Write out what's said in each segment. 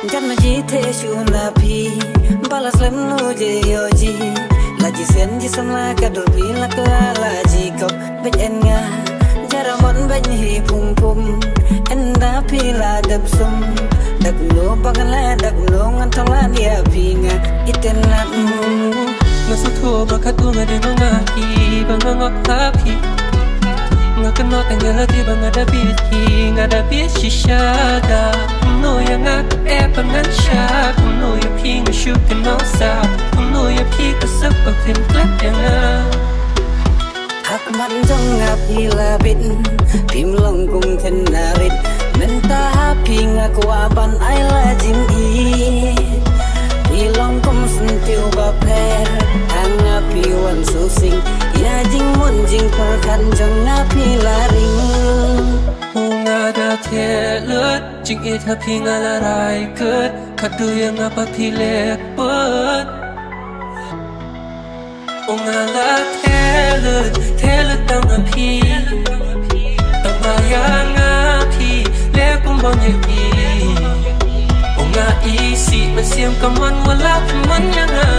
Jangan jite shuna pi balas lem nu je yoji laji sen ji samla kadul pi la kala ji kop ben nga jaramon ben hi pum pum enda pi la dab sum dak lo bangan la dak lo ngan thong la dia pi nga iten na Nasa to bakatu nga de nga ki banga nga pi nga kano tangala di banga da bi nga da bi shishada no ya nga e pangan sha no ya pi nga shu kano sa no ya pi ka sak ba thêm klap nga hak man jong nga pi la bit pim long kung then na rit men ta pi nga kwa ban ai la jing i pi long kum sun tiu ba per anga pi wan su sing ya jing mon jing par khan jong nga pi la ring nga da the lut jing it ha pi nga la rai kut khadu ya nga pa pi le put nga la the lut tang nga pi tang ma ya nga pi le kum bang ye pi nga isi masiam kaman wala man ya nga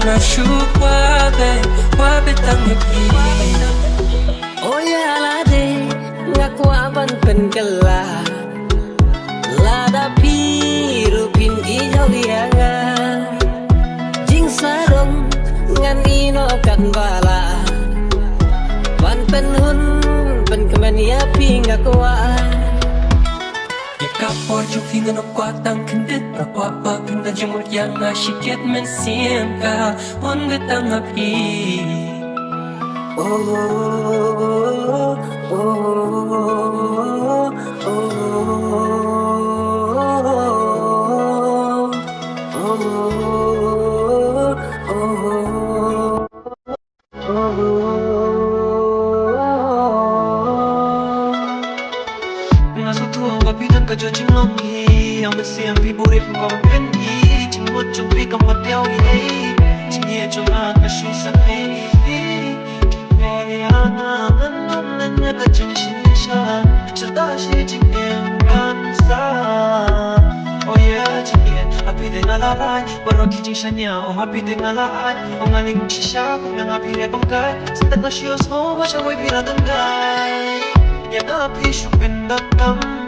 nga shu kwa be tang ye pi oh ya la de nga kwa ban pen kala la da pi ru pin i jau ya nga jing sarong ngan ino kan bala ban pen hun pen kemen ya pi nga kwa Kapor ju fingan op kwa tang kendit pra kwa pa pinda jumur yang na shiket men siem ka on betang api Cho chính lòng hi ông biết xem vì bố đẹp còn bên hi chính một chung vì cầm vật đeo hi chính nhẹ cho anh mà suy sang hi về anh nên nhớ cả chân chính xa cho ta chỉ chính em gan xa oh yeah chính nhẹ happy dengan larai baru kijing sanya oh happy dengan larai ông anh linh chỉ xa cũng yang happy để bông gai setengah show semua macam wei bila tenggai yang happy syukur datang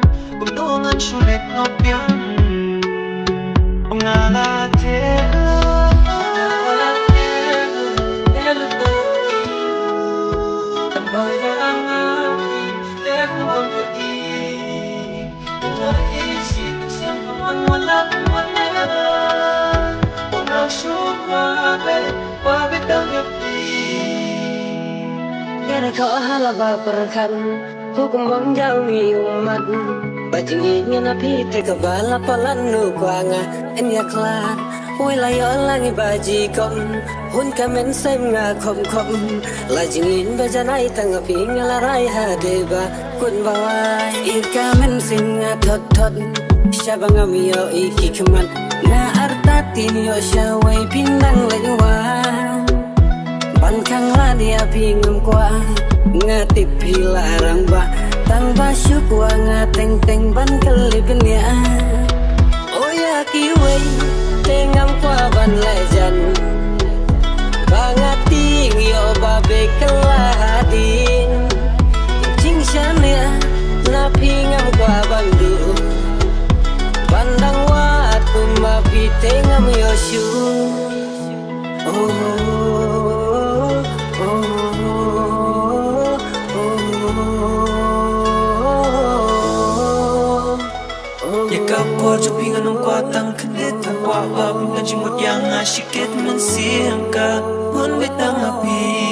Kudungan sulit ngopian Pengalatnya Kaya kau halaba perkan hukum bang jauh umat bajing ingin api terkebala palanu kuanga enya klan wilayo langi baji kom hun kamen sem nga kom kom lajing in bajanai tangapi ngalarai hadeba kun bawai ir kamen singa tot tot syabanga miyo iki keman na artatin yo syawai pindang lengwan bankang ladia pingam kwa ngatip hilarang ba tang basuk wa ngateng teng ban kelibnya oh ya kiwe tengam kwa ban lejan bangating yo babe keladin jing syania na pingam kwa bandu pandang wat kumapi tengam yo syu Kapor jo pingan ng kwatang kendit ang kwa pa pinajimot yang asyikit man siyang ka hun bitang api